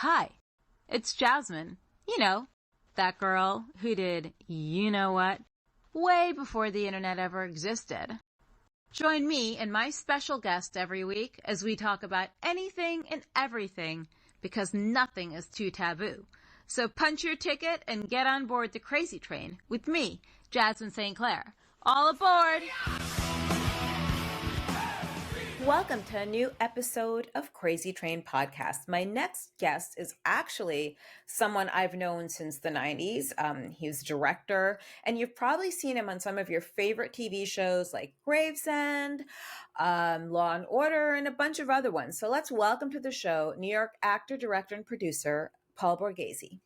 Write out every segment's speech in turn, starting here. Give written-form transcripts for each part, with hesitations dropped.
Hi, it's Jasmin. You know, that girl who did you know what way before the internet ever existed. Join me and my special guest every week as we talk about anything and everything because nothing is too taboo. So punch your ticket and get on board the Krazy Train with me, Jasmin St. All aboard! Welcome to a new episode of Krazy Train Podcast. My next guest is actually someone I've known since the 90s. He's a director, and you've probably seen him on some of your favorite TV shows like Gravesend, Law and Order, and a bunch of other ones. So let's welcome to the show New York actor, director, and producer, Paul Borghese.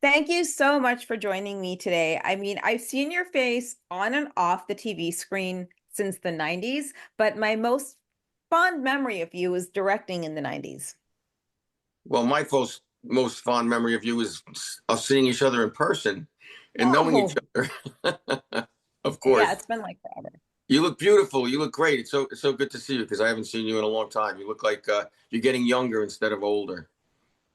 Thank you so much for joining me today. I mean, I've seen your face on and off the TV screen since the 90s, but my most fond memory of you is directing in the 90s. Well, my most fond memory of you is us seeing each other in person and knowing each other. Of course. Yeah, it's been like forever. You look beautiful. You look great. It's so good to see you because I haven't seen you in a long time. You look like you're getting younger instead of older.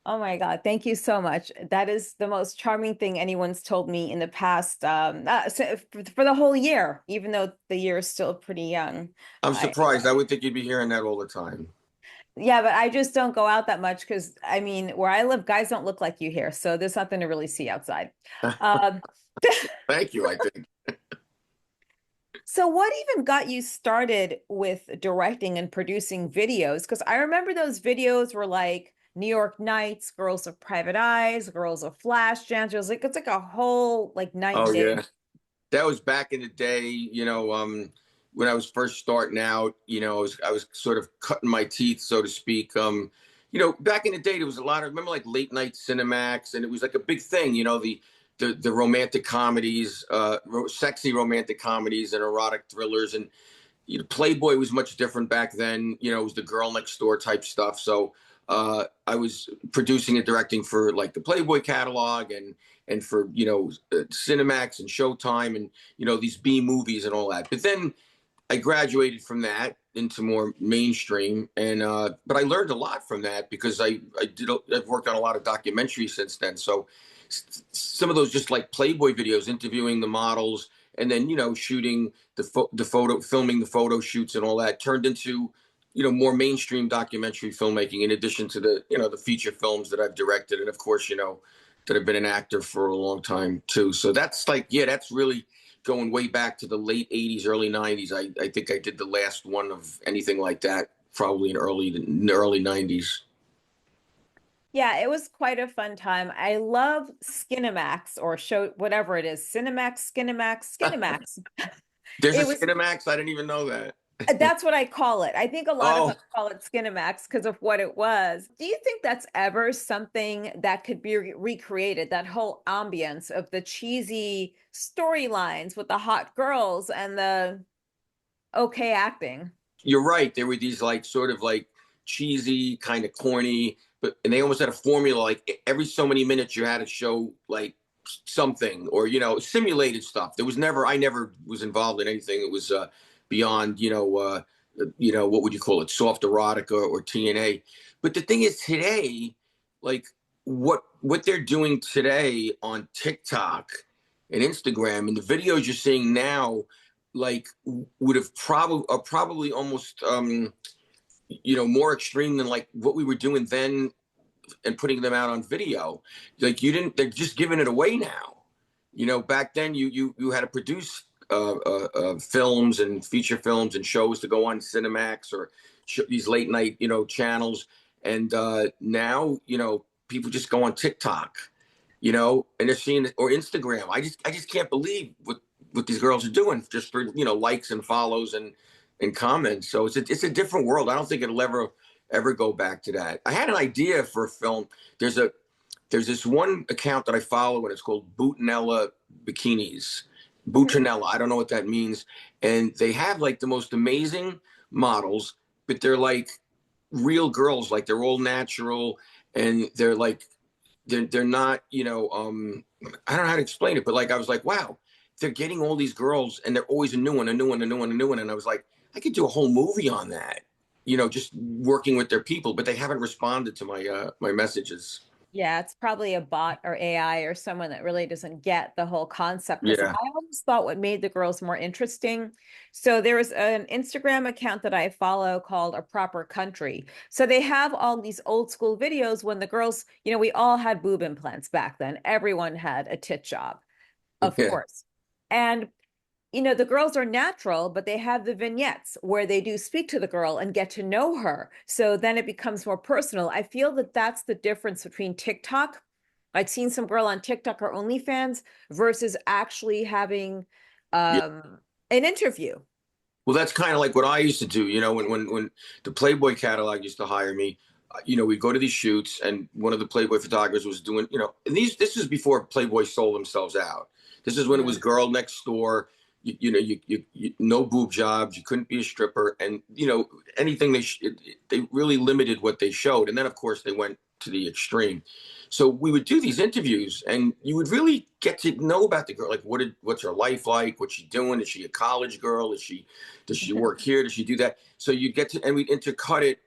Oh my God. Thank you so much. That is the most charming thing anyone's told me in the past for the whole year, even though the year is still pretty young. I'm surprised. I would think you'd be hearing that all the time. Yeah, but I just don't go out that much because, I mean, where I live, guys don't look like you here. So there's nothing to really see outside. Thank you, I think. So what even got you started with directing and producing videos? Because I remember those videos were like New York Nights, Girls of Private Eyes, Girls of Flash Jams. It's like a whole like night and day. Yeah. That was back in the day, when I was first starting out, I was sort of cutting my teeth, so to speak. Back in the day, there was a lot of, remember like late night Cinemax, and it was like a big thing, the romantic comedies, sexy romantic comedies and erotic thrillers. And Playboy was much different back then. It was the girl next door type stuff. So I was producing and directing for like the Playboy catalog and for Cinemax and Showtime and these B movies and all that. But then I graduated from that into more mainstream, and but I learned a lot from that because I've worked on a lot of documentaries since then. So some of those just like Playboy videos, interviewing the models, and then shooting filming the photo shoots and all that turned into more mainstream documentary filmmaking, in addition to the feature films that I've directed, and of course that I've been an actor for a long time too. So that's that's really going way back to the late 80s, early 90s. I think I did the last one of anything like that probably in the early 90s. Yeah, it was quite a fun time. I love Cinemax or show whatever it is. Cinemax. There's a Cinemax? I didn't even know that. That's what I call it. I think a lot of us call it Cinemax because of what it was. Do you think that's ever something that could be recreated, that whole ambience of the cheesy storylines with the hot girls and the okay acting? You're right. There were these like sort of like cheesy, kind of corny, and they almost had a formula. Like every so many minutes you had to show like something or, simulated stuff. I never was involved in anything. It was beyond, what would you call it? Soft erotica or TNA. But the thing is today, like what they're doing today on TikTok and Instagram and the videos you're seeing now, like would have probably almost, more extreme than like what we were doing then and putting them out on video. Like they're just giving it away now. Back then you had to produce films and feature films and shows to go on Cinemax or these late night, channels. And now, people just go on TikTok, and they're seeing it, or Instagram. I just can't believe what these girls are doing just for, likes and follows and comments. So it's a different world. I don't think it'll ever go back to that. I had an idea for a film. There's this one account that I follow, and it's called Boutonella Bikinis. Boutonella, I don't know what that means. And they have like the most amazing models, but they're like real girls, like they're all natural, and they're like they're not, I don't know how to explain it, but like I was like, wow, they're getting all these girls and they're always a new one. And I was like, I could do a whole movie on that, just working with their people, but they haven't responded to my my messages. Yeah, it's probably a bot or AI or someone that really doesn't get the whole concept. Because Yeah. I always thought what made the girls more interesting. So there was an Instagram account that I follow called A Proper Country. So they have all these old school videos when the girls, we all had boob implants back then. Everyone had a tit job, of Yeah. course. And the girls are natural, but they have the vignettes where they do speak to the girl and get to know her. So then it becomes more personal. I feel that that's the difference between TikTok. I've seen some girl on TikTok or OnlyFans versus actually having Yeah. an interview. Well, that's kind of like what I used to do. When the Playboy catalog used to hire me, we'd go to these shoots, and one of the Playboy photographers was doing, and this is before Playboy sold themselves out. This is when it was Mm. girl next door. You no boob jobs. You couldn't be a stripper, and anything they really limited what they showed. And then of course they went to the extreme. So we would do these interviews, and you would really get to know about the girl. Like, what's her life like? What's she doing? Is she a college girl? Does she work here? Does she do that? So you'd get to, and we'd intercut it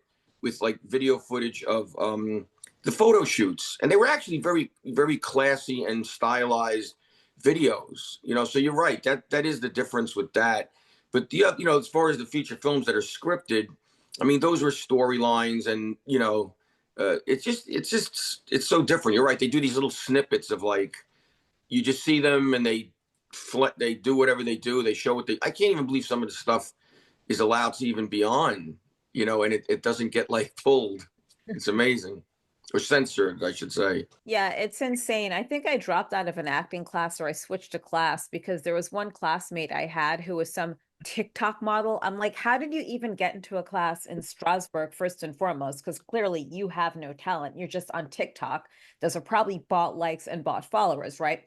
with like video footage of the photo shoots, and they were actually very, very classy and stylized videos. So you're right. That is the difference with that. But as far as the feature films that are scripted, I mean, those were storylines, and it's so different. You're right. They do these little snippets of like you just see them, and they do whatever they do. They show what they. I can't even believe some of the stuff is allowed to even be on, and it doesn't get like pulled. It's amazing, or censored, I should say. Yeah, it's insane. I think I dropped out of an acting class or I switched a class because there was one classmate I had who was some TikTok model. I'm like, how did you even get into a class in Strasbourg, first and foremost? Because clearly you have no talent. You're just on TikTok. Those are probably bought likes and bought followers, right?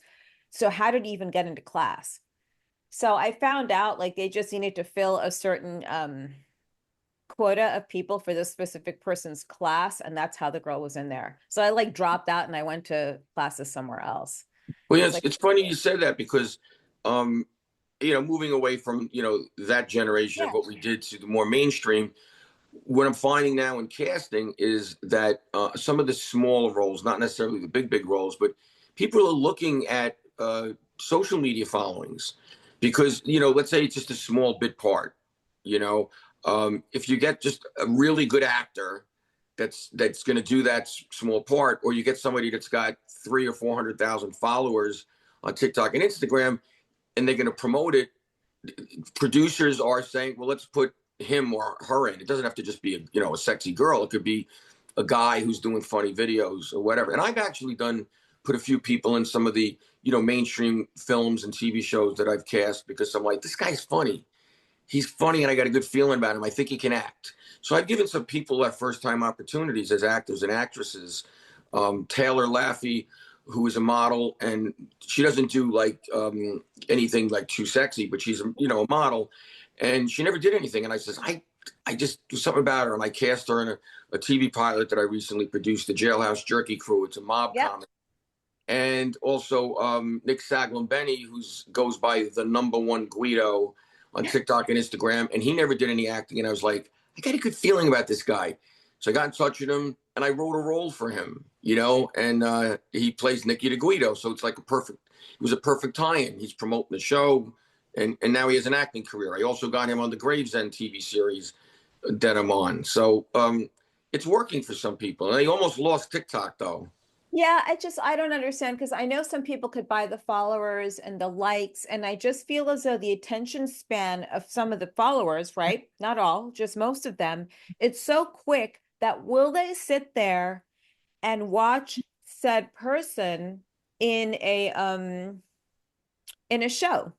So how did you even get into class? So I found out like they just needed to fill a certain quota of people for this specific person's class, and that's how the girl was in there. So I like dropped out and I went to classes somewhere else. Well, I yeah, was it's, like, it's funny you said that because, um, moving away from that generation of yeah, what we did to the more mainstream, what I'm finding now in casting is that some of the smaller roles, not necessarily the big roles, but people are looking at social media followings because let's say it's just a small bit part. You know, if you get just a really good actor that's going to do that small part, or you get somebody that's got 300,000 or 400,000 followers on TikTok and Instagram, and they're going to promote it. Producers are saying, well, let's put him or her in. It doesn't have to just be a sexy girl. It could be a guy who's doing funny videos or whatever. And I've actually put a few people in some of the mainstream films and TV shows that I've cast because I'm like, this guy's funny. He's funny, and I got a good feeling about him. I think he can act. So I've given some people that first time opportunities as actors and actresses. Taylor Laffey, who is a model, and she doesn't do like anything like too sexy, but she's a model, and she never did anything. And I says, I just do something about her, and I cast her in a TV pilot that I recently produced, the Jailhouse Jerky Crew. It's a mob yep. comedy. And also Nick Saglin-Benny, who goes by the number one Guido on TikTok and Instagram, and he never did any acting. And I was like, I got a good feeling about this guy. So I got in touch with him, and I wrote a role for him, and he plays Nicky DeGuido. So it's like it was a perfect tie-in. He's promoting the show, and now he has an acting career. I also got him on the Gravesend TV series that I'm on. So it's working for some people. And they almost lost TikTok, though. Yeah, I don't understand because I know some people could buy the followers and the likes, and I just feel as though the attention span of some of the followers, right? Not all, just most of them, it's so quick that will they sit there and watch said person in a show?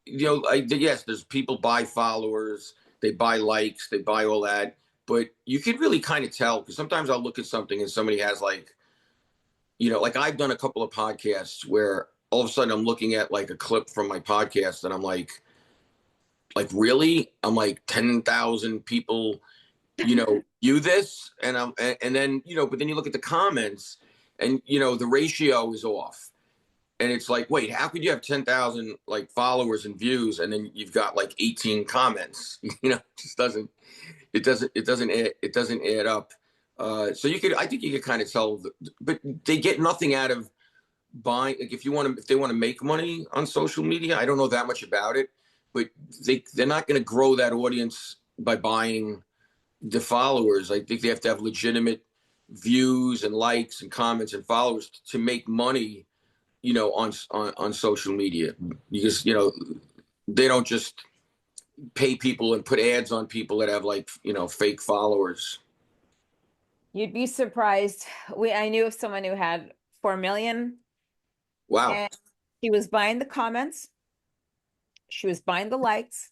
Yes, there's people buy followers, they buy likes, they buy all that, but you can really kind of tell because sometimes I'll look at something and somebody has like I've done a couple of podcasts where all of a sudden I'm looking at like a clip from my podcast and I'm like really? I'm like 10,000 people, view this, and then but then you look at the comments, and the ratio is off. And it's like, wait, how could you have 10,000 like followers and views, and then you've got like 18 comments? It just doesn't, it doesn't add up. So I think you could kind of tell, but they get nothing out of buying. Like if they want to make money on social media, I don't know that much about it, but they're not going to grow that audience by buying the followers. I think they have to have legitimate views and likes and comments and followers to make money, on social media, because they don't just pay people and put ads on people that have like fake followers. You'd be surprised. I knew of someone who had 4 million, Wow. and she was buying the comments, she was buying the likes.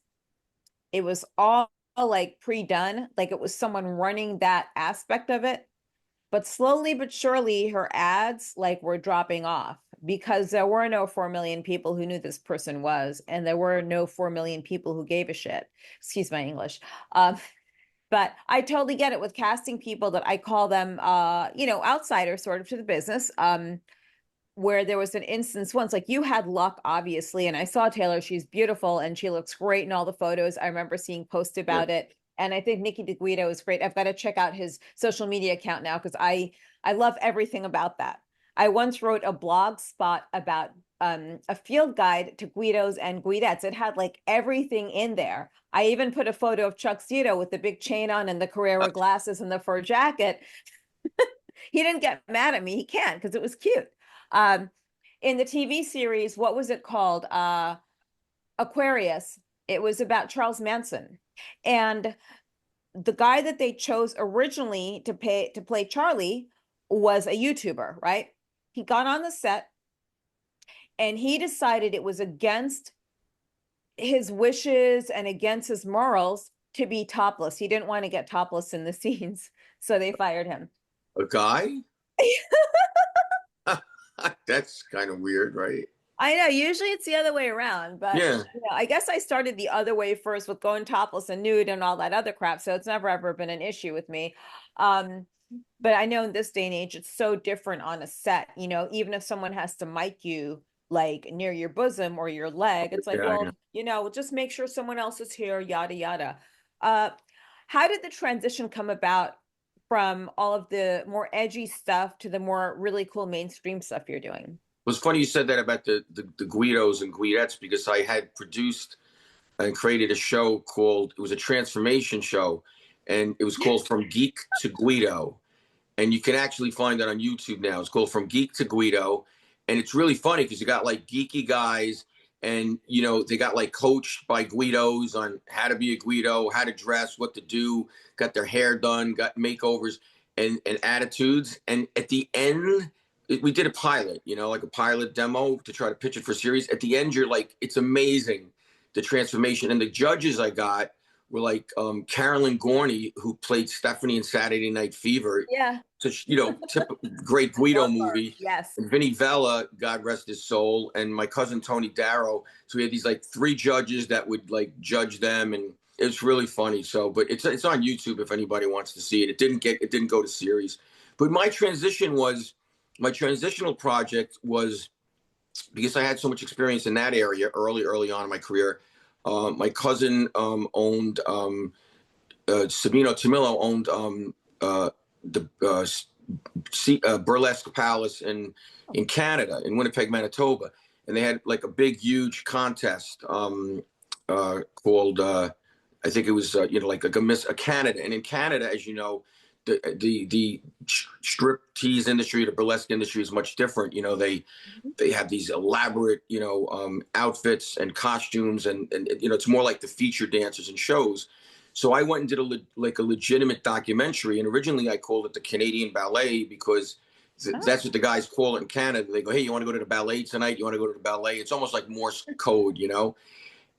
It was all like pre-done, like it was someone running that aspect of it. But slowly but surely, her ads like were dropping off because there were no 4 million people who knew this person was, and there were no 4 million people who gave a shit. Excuse my English. But I totally get it with casting people that I call them, outsiders sort of to the business. Where there was an instance once, like you had luck, obviously, and I saw Taylor, she's beautiful and she looks great in all the photos. I remember seeing posts Yeah. about it. And I think Nikki DeGuido is great. I've got to check out his social media account now because I love everything about that. I once wrote a blog spot about a field guide to Guidos and Guidettes. It had like everything in there. I even put a photo of Chuck Zito with the big chain on and the Carrera glasses and the fur jacket. He didn't get mad at me. He can't because it was cute. Um, in the TV series, what was it called? Aquarius. It was about Charles Manson. And the guy that they chose originally to play Charlie was a YouTuber, right? He got on the set and he decided it was against his wishes and against his morals to be topless. He didn't want to get topless in the scenes, so they fired him. A guy? That's kind of weird, right? I know, usually it's the other way around, but Yeah. I guess I started the other way first with going topless and nude and all that other crap, so it's never ever been an issue with me. Um, but I know in this day and age, it's so different on a set. Even if someone has to mic you like near your bosom or your leg, it's like, Yeah, well, just make sure someone else is here, yada yada. Uh, how did the transition come about from all of the more edgy stuff to the more really cool mainstream stuff you're doing? It was funny you said that about the Guidos and Guidettes, because I had produced and created a show it was a transformation show, and it was called From Geek to Guido. And you can actually find it on YouTube now. It's called From Geek to Guido. And it's really funny because you got like geeky guys, and they got like coached by Guidos on how to be a Guido, how to dress, what to do, got their hair done, got makeovers and attitudes. And at the end, we did a pilot, like a pilot demo to try to pitch it for series. At the end, you're like, it's amazing, the transformation. And the judges I got were like Carolyn Gorney, who played Stephanie in Saturday Night Fever. Yeah. So, great Guido movie. Yes. And Vinny Vella, God rest his soul, and my cousin Tony Darrow. So we had these like three judges that would like judge them, and it was really funny. So, but it's on YouTube if anybody wants to see it. It didn't go to series. But my transitional project was, because I had so much experience in that area early on in my career. My cousin owned Sabino Tamillo owned the Burlesque Palace in Canada, in Winnipeg, Manitoba, and they had like a big, huge contest called I think it was like a Miss Canada. And in Canada, as you know, the strip tease industry, the burlesque industry is much different. They have these elaborate outfits and costumes, and it's more like the feature dancers and shows. So I went and did a legitimate documentary, and originally I called it the Canadian Ballet, because that's what the guys call it in Canada. They go, hey, you want to go to the ballet tonight? You want to go to the ballet? It's almost like Morse code,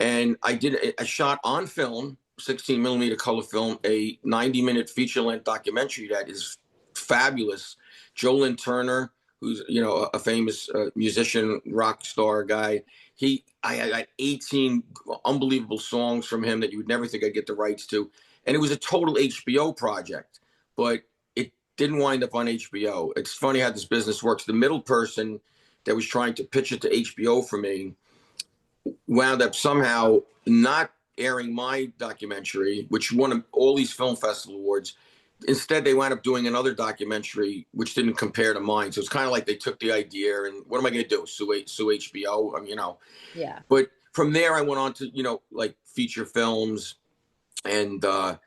And I shot on film, 16 millimeter color film, a 90-minute feature length documentary that is fabulous. Jolyn Turner, who's a famous musician, rock star guy. I got 18 unbelievable songs from him that you would never think I'd get the rights to, and it was a total HBO project, but it didn't wind up on HBO. It's funny how this business works. The middle person that was trying to pitch it to HBO for me wound up somehow not airing my documentary, which won all these film festival awards. instead they wound up doing another documentary which didn't compare to mine. So it's kind of like they took the idea and what am I going to do? Sue HBO? Yeah. But from there I went on to, like feature films. And my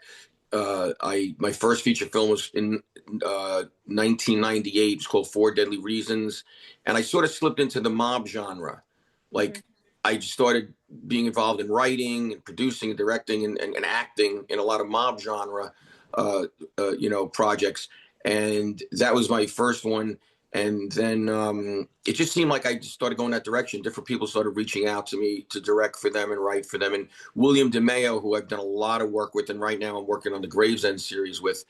first feature film was in 1998. It's called Four Deadly Reasons, and I sort of slipped into the mob genre. Hmm. Like I just started being involved in writing and producing and directing and acting in a lot of mob genre, projects. And that was my first one. And then it just seemed like I just started going that direction. Different people started reaching out to me to direct for them and write for them. And William DeMeo, who I've done a lot of work with, and right now I'm working on the Gravesend series with,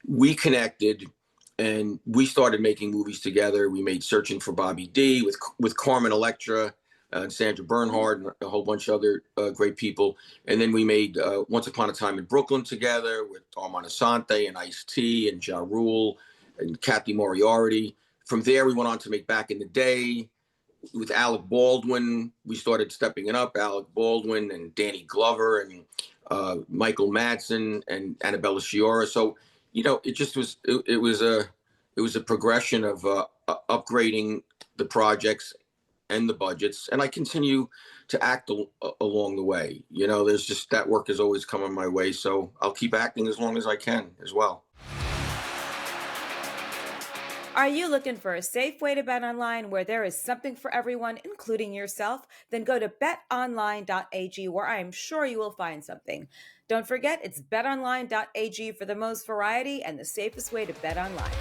we connected and we started making movies together. We made Searching for Bobby D with Carmen Electra and Sandra Bernhard and a whole bunch of other great people. And then we made Once Upon a Time in Brooklyn together with Armand Asante and Ice-T and Ja Rule and Kathy Moriarty. From there, we went on to make Back in the Day with Alec Baldwin. We started stepping it up. Alec Baldwin and Danny Glover and Michael Madsen and Annabella Sciorra. So, it just was. It was a progression of upgrading the projects and the budgets, and I continue to act along the way. There's just that work is always coming my way, so I'll keep acting as long as I can as well. Are you looking for a safe way to bet online where there is something for everyone, including yourself? Then go to betonline.ag, where I am sure you will find something. Don't forget, it's betonline.ag for the most variety and the safest way to bet online.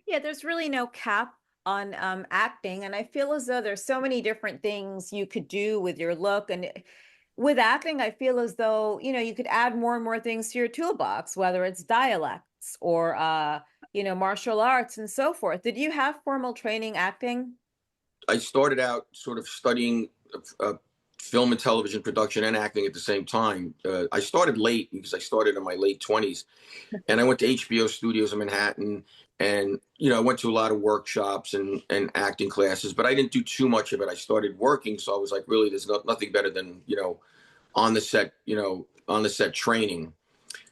Yeah, there's really no cap on acting, and I feel as though there's so many different things you could do with your look. And with acting, I feel as though you could add more and more things to your toolbox, whether it's dialects or martial arts and so forth. Did you have formal training acting? I started out sort of studying film and television production and acting at the same time. I started late because I started in my late 20s, and I went to HBO studios in Manhattan, and I went to a lot of workshops and acting classes, but I didn't do too much of it. I started working, so I was like, really, there's nothing better than on the set, on the set training.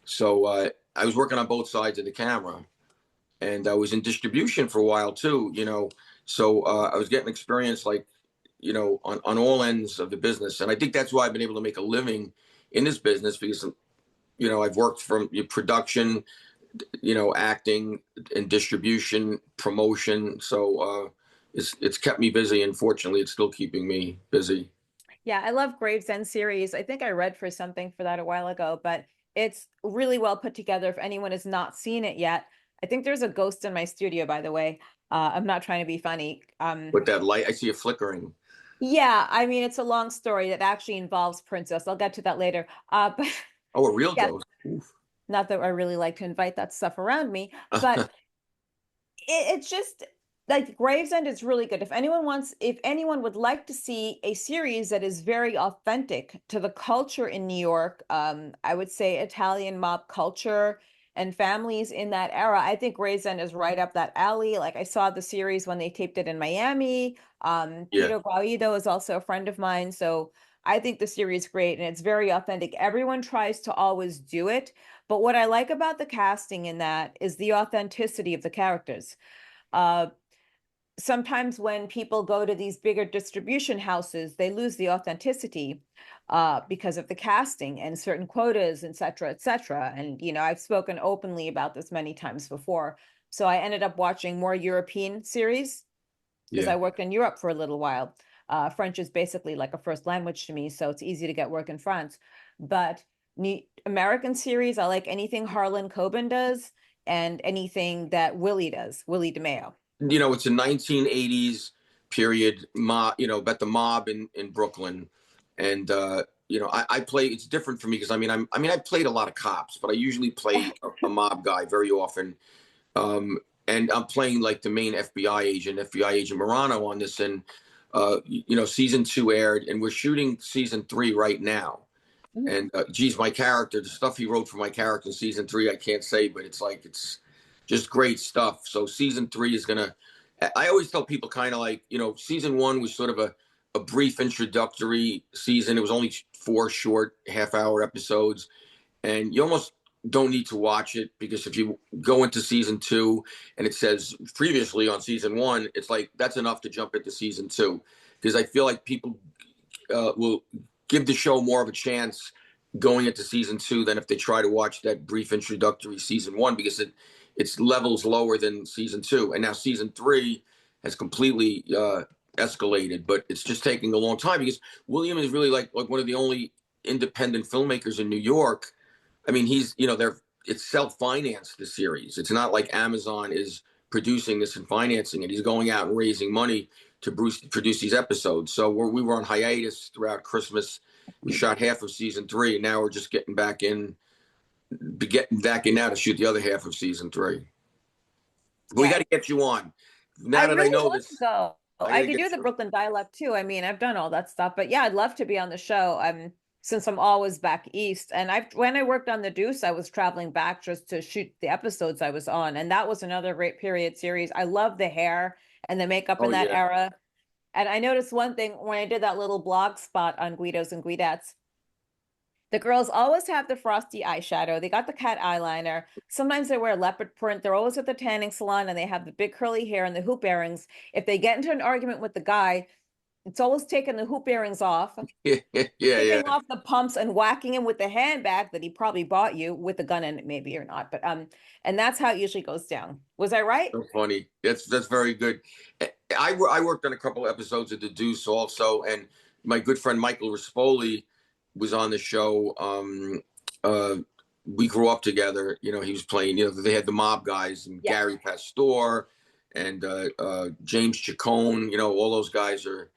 So I was working on both sides of the camera, and I was in distribution for a while too. So I was getting experience like on all ends of the business, and I think that's why I've been able to make a living in this business because I've worked from production, acting and distribution, promotion. So it's kept me busy, and fortunately, it's still keeping me busy. Yeah, I love Gravesend series. I think I read for something for that a while ago, but it's really well put together. If anyone has not seen it yet, I think there's a ghost in my studio, by the way. I'm not trying to be funny. With that light, I see it flickering. Yeah, I mean, it's a long story that actually involves Princess. I'll get to that later. But Oh, a real yeah, ghost. Oof. not that I really like to invite that stuff around me, but it's just like Gravesend is really good. If anyone would like to see a series that is very authentic to the culture in New York, I would say Italian mob culture and families in that era, I think Gravesend is right up that alley. Like I saw the series when they taped it in Miami. Yeah, Peter Guaido is also a friend of mine, so I think the series is great and it's very authentic. Everyone tries to always do it, but what I like about the casting in that is the authenticity of the characters. Uh, Sometimes when people go to these bigger distribution houses, they lose the authenticity because of the casting and certain quotas, et cetera, et cetera. And, I've spoken openly about this many times before. So I ended up watching more European series because yeah. I worked in Europe for a little while. French is basically like a first language to me, so it's easy to get work in France. But American series, I like anything Harlan Coben does and anything that Willie does, Willie DeMeo. It's a 1980s period mob, about the mob in Brooklyn. And, I play, it's different for me because I played a lot of cops, but I usually play a mob guy very often. And I'm playing like the main FBI agent Morano on this. And, season 2 aired and we're shooting season 3 right now. Mhm. And geez, my character, the stuff he wrote for my character in season 3, I can't say, but it's just great stuff. So season 3 is gonna. I always tell people kind of like season 1 was sort of a brief introductory season. It was only 4 short half-hour episodes, and you almost don't need to watch it, because if you go into season 2 and it says previously on season 1, it's like that's enough to jump into season 2, because I feel like people will give the show more of a chance going into season 2 than if they try to watch that brief introductory season 1, because it's levels lower than season 2, and now season 3 has completely escalated, but it's just taking a long time because William is really like one of the only independent filmmakers in New York. I mean, he's, they're it's self-financed, the series. It's not like Amazon is producing this and financing it. He's going out and raising money to produce these episodes. So we were on hiatus throughout Christmas. We shot half of season 3, and now we're just getting back in now to shoot the other half of season 3. But we got Yeah. to get you on. I Now that I really know want to this, go. I got I to could do get the you. Brooklyn dialect too. I mean, I've done all that stuff, but yeah, I'd love to be on the show. Since I'm always back east, and when I worked on The Deuce, I was traveling back just to shoot the episodes I was on, and that was another great period series. I love the hair and the makeup in Oh that yeah. era. And I noticed one thing when I did that little blog spot on Guidos and Guidettes. The girls always have the frosty eyeshadow. They got the cat eyeliner. Sometimes they wear leopard print. They're always at the tanning salon and they have the big curly hair and the hoop earrings. If they get into an argument with the guy, it's always taking the hoop earrings off, Yeah, yeah, yeah. taking off the pumps and whacking him with the handbag that he probably bought you with a gun in it, maybe or not. But and that's how it usually goes down. Was I right? So funny. That's very good. I worked on a couple of episodes of The Deuce also, and my good friend Michael Rispoli was on the show. Uh, we grew up together. He was playing. They had the mob guys and Yeah. Gary Pastor and James Chacon. All those guys are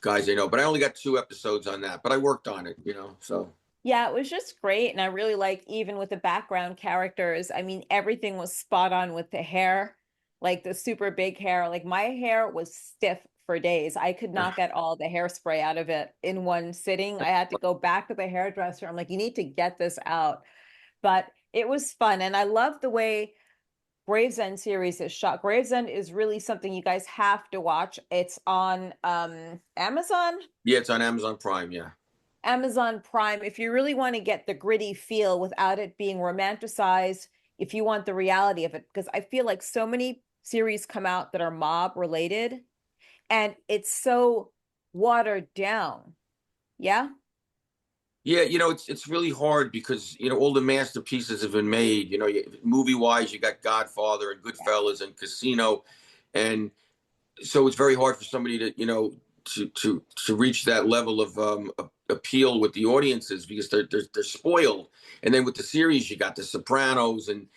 guys I know. But I only got 2 episodes on that. But I worked on it. So Yeah, it was just great. And I really like even with the background characters, I mean, everything was spot on with the hair, like the super big hair. Like my hair was stiff for days. I could not get all the hairspray out of it in one sitting. I had to go back to the hairdresser. I'm like, you need to get this out. But it was fun. And I love the way Gravesend series is shot. Gravesend is really something you guys have to watch. It's on Amazon. yeah, it's on Amazon Prime. Yeah. Amazon Prime, if you really want to get the gritty feel without it being romanticized, if you want the reality of it, because I feel like so many series come out that are mob related and it's so watered down. Yeah. Yeah, it's really hard because all the masterpieces have been made. Movie wise, you got Godfather and Goodfellas and Casino, and so it's very hard for somebody to to reach that level of appeal with the audiences, because they're spoiled. And then with the series, you got The Sopranos, and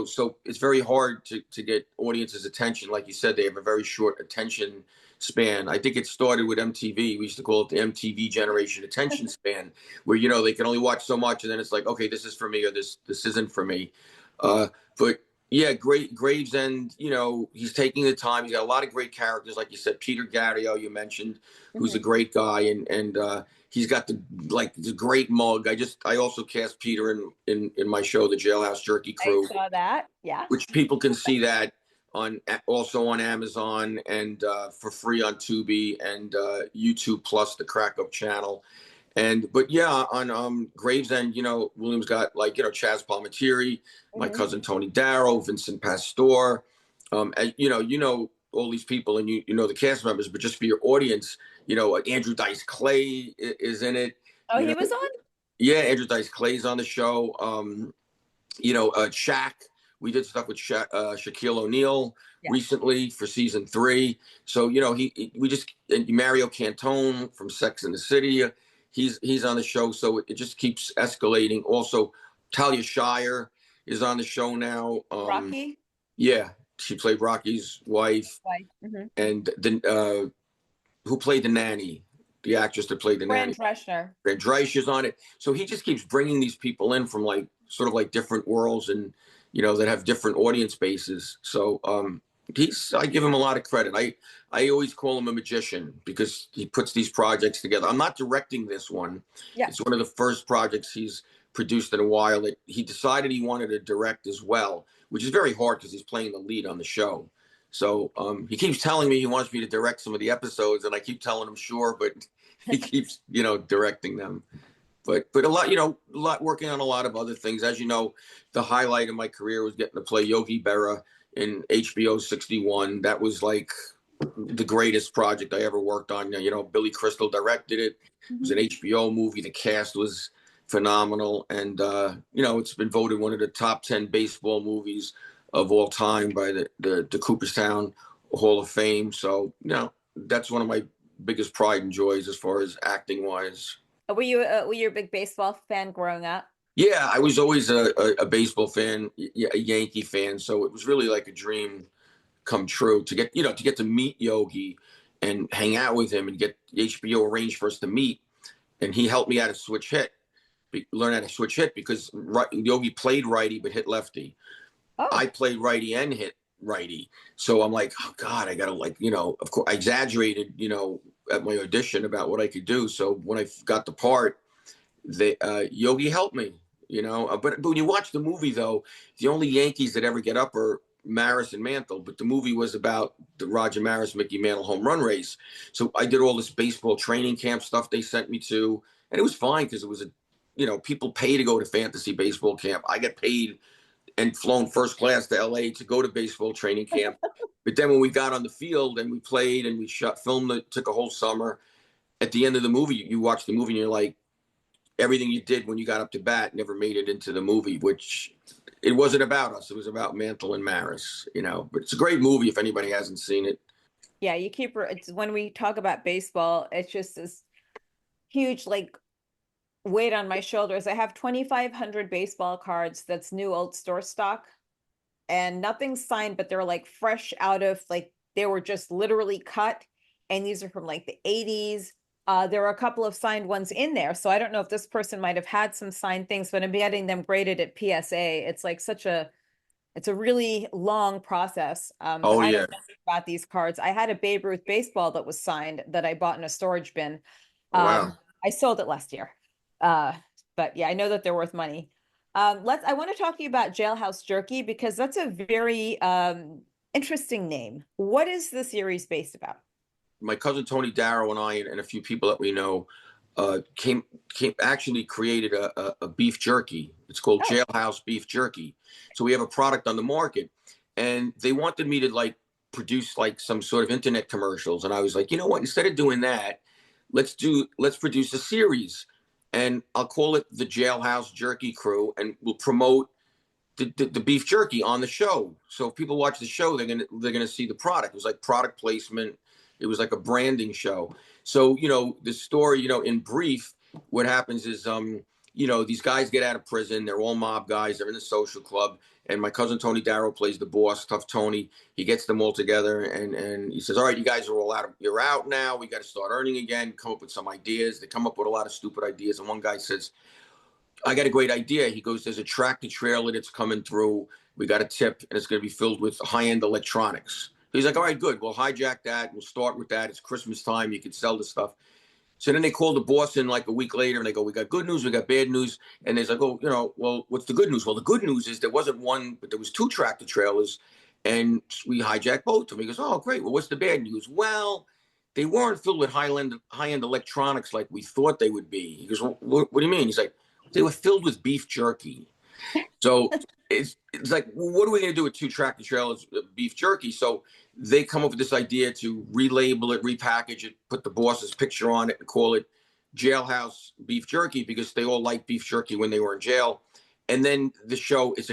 so it's very hard to get audiences' attention. Like you said, they have a very short attention span. I think it started with MTV. We used to call it the MTV generation attention span, where they can only watch so much, and then it's like, okay, this is for me, or this isn't for me. But yeah, great Gravesend. He's taking the time. He's got a lot of great characters, like you said. Peter Gario, you mentioned, who's a great guy, and he's got the great mug. I also cast Peter in my show, the Jailhouse Jerky I Crew, saw that. Yeah. which people can see that also on Amazon, and for free on Tubi and YouTube Plus, the Crack Up channel. But yeah, on Gravesend, William's got Chaz Palminteri, my Mhm. cousin Tony Darrow, Vincent Pastore. All these people, and you know the cast members, but just for your audience, Andrew Dice Clay is in it. Oh, You he know, was on? yeah, Andrew Dice Clay's on the show. Shaq. We did stuff with Shaquille O'Neal Yeah. recently for season 3. So we just, and Mario Cantone from Sex and the City. He's on the show, so it just keeps escalating. Also, Talia Shire is on the show now. Rocky? Yeah, she played Rocky's wife, Right. Mhm. and then who played the nanny, the actress that played the Fran nanny. Drescher. Brad Dreisch is on it. So he just keeps bringing these people in from sort of like different worlds, and that have different audience bases. So I give him a lot of credit. I always call him a magician because he puts these projects together. I'm not directing this one. Yeah. It's one of the first projects he's produced in a while. He decided he wanted to direct as well, which is very hard because he's playing the lead on the show. So he keeps telling me he wants me to direct some of the episodes, and I keep telling him sure, but he keeps directing them. But a lot, a lot working on a lot of other things. As you know, the highlight of my career was getting to play Yogi Berra in HBO 61. That was like the greatest project I ever worked on. Billy Crystal directed it. It was Mhm. an HBO movie. The cast was phenomenal, and it's been voted one of the top 10 baseball movies of all time by the Cooperstown Hall of Fame. So that's one of my biggest pride and joys as far as acting wise. Were you a big baseball fan growing up? Yeah, I was always a baseball fan, a Yankee fan. So it was really like a dream come true to get to meet Yogi and hang out with him and get HBO arranged for us to meet. And he helped me how to switch hit, learn how to switch hit because Yogi played righty but hit lefty. Oh, I played righty and hit righty. So I'm like, oh God, I gotta of course I exaggerated, at my audition about what I could do. So when I got the part, Yogi helped me, but when you watch the movie though, the only Yankees that ever get up are Maris and Mantle, but the movie was about the Roger Maris, Mickey Mantle home run race. So I did all this baseball training camp stuff they sent me to, and it was fine because it was people pay to go to fantasy baseball camp. I get paid and flown first class to LA to go to baseball training camp. But then when we got on the field and we played and we filmed it, took a whole summer. At the end of the movie, you watch the movie and you're like, everything you did when you got up to bat never made it into the movie, which it wasn't about us. It was about Mantle and Maris, But it's a great movie if anybody hasn't seen it. yeah, it's when we talk about baseball, it's just this huge like weight on my shoulders. I have 2,500 baseball cards that's new old store stock and nothing's signed, but they're like fresh out of like they were just literally cut. And these are from like the 80s. There are a couple of signed ones in there. So I don't know if this person might have had some signed things, but I'm getting them graded at PSA. It's like it's a really long process. But Oh I know yeah. nothing about these cards. I had a Babe Ruth baseball that was signed that I bought in a storage bin. Oh, wow. I sold it last year. Uh, but yeah, I know that they're worth money. I want to talk to you about Jailhouse Jerky because that's a very interesting name. What is the series based about? My cousin Tony Darrow and I and a few people that we know came actually created a beef jerky. It's called Oh, Jailhouse Beef Jerky. So we have a product on the market, and they wanted me to produce some sort of internet commercials, and I was like, you know what? Instead of doing that, let's produce a series, and I'll call it the Jailhouse Jerky Crew, and we'll promote the beef jerky on the show. So if people watch the show, they're gonna see the product. It was like product placement. It was like a branding show. So the story, in brief, what happens is these guys get out of prison. They're all mob guys. They're in the social club. And my cousin Tony Darrow plays the boss, Tough Tony. He gets them all together and he says, "All right, you guys are all out. You're out now. We got to start earning again. Come up with some ideas." They come up with a lot of stupid ideas. And one guy says, "I got a great idea." He goes, "There's a tractor trailer that's coming through. We got a tip, and it's going to be filled with high-end electronics." He's like, "All right, good. We'll hijack that. We'll start with that. It's Christmas time. You can sell the stuff." So then they call the boss in like a week later, and they go, "We got good news. We got bad news." And they're like, "Oh, well, what's the good news?" Well, the good news is there wasn't one, but there was two tractor trailers, and we hijacked both of them. He goes, "Oh, great. Well, what's the bad news?" Well, they weren't filled with high-end electronics like we thought they would be. He goes, "Well, what do you mean?" He's like, "They were filled with beef jerky." So it's like, well, what are we going to do with two tractor trailers of beef jerky? So they come up with this idea to relabel it, repackage it, put the boss's picture on it, and call it Jailhouse Beef Jerky because they all liked beef jerky when they were in jail. And then the show it's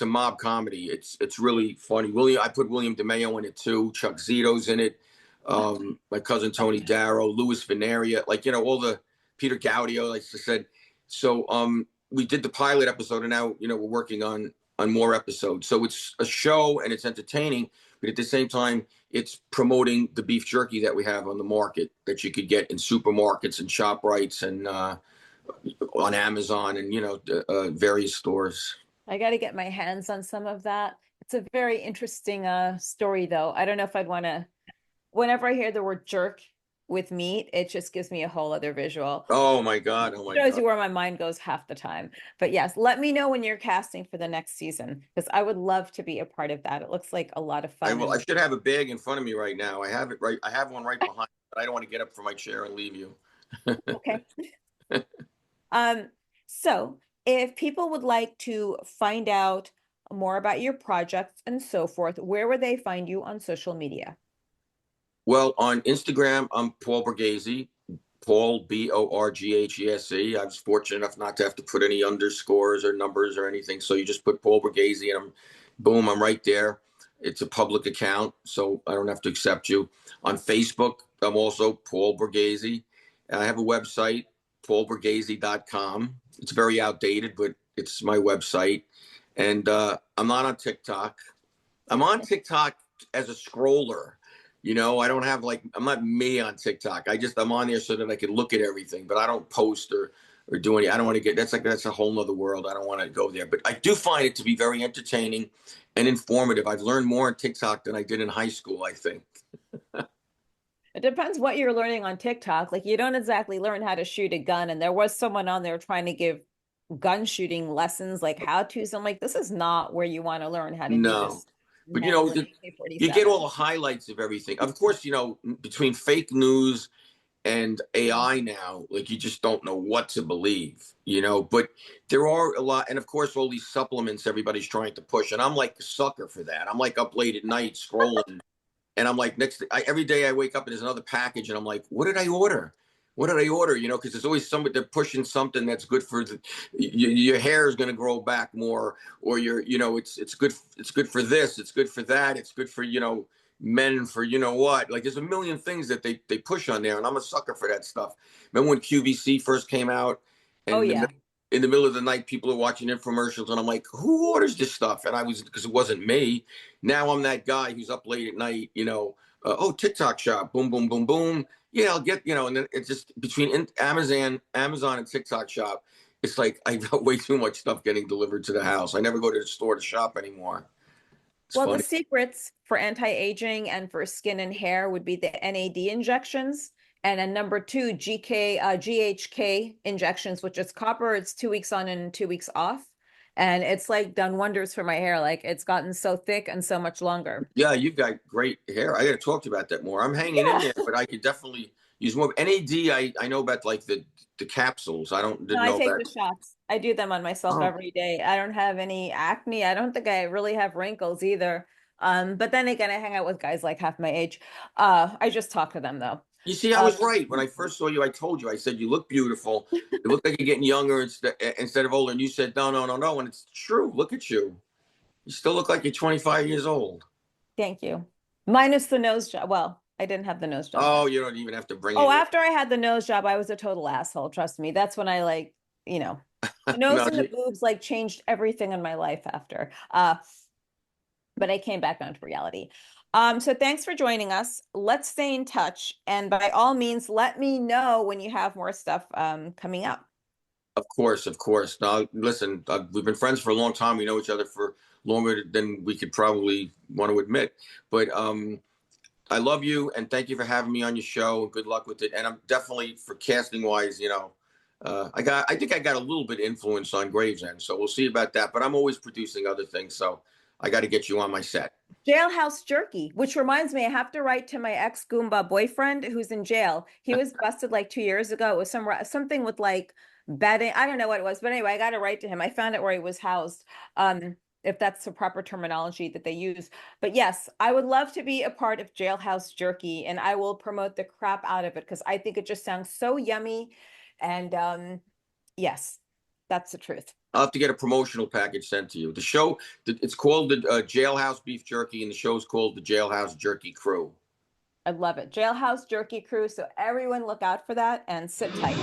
a mob comedy. It's really funny. I put William DeMeo in it too. Chuck Zito's in it. My cousin Tony Darrow, Louis Veneria, all the Peter Gaudio, like I said. So we did the pilot episode, and now we're working on more episodes. So it's a show and it's entertaining, but at the same time, it's promoting the beef jerky that we have on the market that you could get in supermarkets and ShopRites and on Amazon and various stores. I got to get my hands on some of that. It's a very interesting story, though. I don't know if I'd want to. Whenever I hear the word jerk with meat, it just gives me a whole other visual. Oh my God! Oh my Shows God! you where my mind goes half the time. But yes, let me know when you're casting for the next season because I would love to be a part of that. It looks like a lot of I fun. will. I And should have a bag in front of me right now. I have it right. I have one right behind, but I don't want to get up from my chair and leave you. okay. Um, so if people would like to find out more about your projects and so forth, where would they find you on social media? Well, on Instagram, I'm Paul Borghese, Paul Borghese. I was fortunate enough not to have to put any underscores or numbers or anything. So you just put Paul Borghese and boom, I'm right there. It's a public account, so I don't have to accept you. On Facebook, I'm also Paul Borghese. I have a website, paulborghese.com. It's very outdated, but it's my website. And I'm not on TikTok. I'm on TikTok as a scroller. I don't have like I'm not me on TikTok. I'm on there so that I can look at everything, but I don't post or do any. I don't want to get that's a whole nother world. I don't want to go there. But I do find it to be very entertaining and informative. I've learned more on TikTok than I did in high school, I think. It depends what you're learning on TikTok. Like you don't exactly learn how to shoot a gun, and there was someone on there trying to give gun shooting lessons, like how to. So I'm like, this is not where you want to learn how to do No. this. But Handle an you get all AK-47. the highlights of everything. Of course, between fake news and AI now, like you just don't know what to believe. But there are a lot, and of course, all these supplements everybody's trying to push, and I'm like a sucker for that. I'm like up late at night scrolling, and I'm like every day I wake up and there's another package, and I'm like, what did I order? What did I order? Because there's always somebody they're pushing something that's good for your hair is going to grow back more, or it's good for this, it's good for that, it's good for men for what. Like there's a million things that they push on there, and I'm a sucker for that stuff. Remember when QVC first came out, Oh and yeah. in the middle of the night, people are watching infomercials, and I'm like, who orders this stuff? And I was because it wasn't me. Now I'm that guy who's up late at night, oh, TikTok shop, boom, boom, boom, boom. Yeah, I'll get, and then it's just between Amazon and TikTok shop. It's like I got way too much stuff getting delivered to the house. I never go to the store to shop anymore. It's Well, the funny. secrets for anti-aging and for skin and hair would be the NAD injections. And then number two, GHK injections, which is copper. It's 2 weeks on and 2 weeks off. And it's like done wonders for my hair. Like it's gotten so thick and so much longer. Yeah, you've got great hair. I got to talk to you about that more. I'm hanging in there, Yeah. but I could definitely use more. NAD, I know about like the capsules. I don't No, didn't I know take about. the shots. I do them on myself Oh, every day. I don't have any acne. I don't think I really have wrinkles either. But then again, I hang out with guys like half my age. I just talk to them though. you see, I Uh, was right when I first saw you. I told you. I said you look beautiful. You look like you're getting younger instead of older. And you said no, no, no, no. And it's true. Look at you. You still look like you're 25 years old. Thank you. Minus the nose job. Well, I didn't have the nose job Oh, then. you don't even have to bring Oh, it. after I had the nose job, I was a total asshole. Trust me. That's when I like, the nose No, and the boobs like changed everything in my life after. But I came back down to reality. So thanks for joining us. Let's stay in touch. And by all means, let me know when you have more stuff coming up. of course, of course. Now, listen, we've been friends for a long time. We know each other for longer than we could probably want to admit. But I love you and thank you for having me on your show. Good luck with it. And I'm definitely for casting wise, I think I got a little bit influence on Gravesend, so we'll see about that. But I'm always producing other things, so I got to get you on my set. Jailhouse Jerky, which reminds me, I have to write to my ex Goomba boyfriend who's in jail. He was busted like 2 years ago. It was something with like betting. I don't know what it was, but anyway, I got to write to him. I found it where he was housed. If that's the proper terminology that they use. But yes, I would love to be a part of Jailhouse Jerky, and I will promote the crap out of it because I think it just sounds so yummy. And yes, that's the truth. I'll have to get a promotional package sent to you. The show, it's called the Jailhouse Beef Jerky, and the show's called the Jailhouse Jerky Crew. I love it. Jailhouse Jerky Crew. So everyone look out for that and sit tight.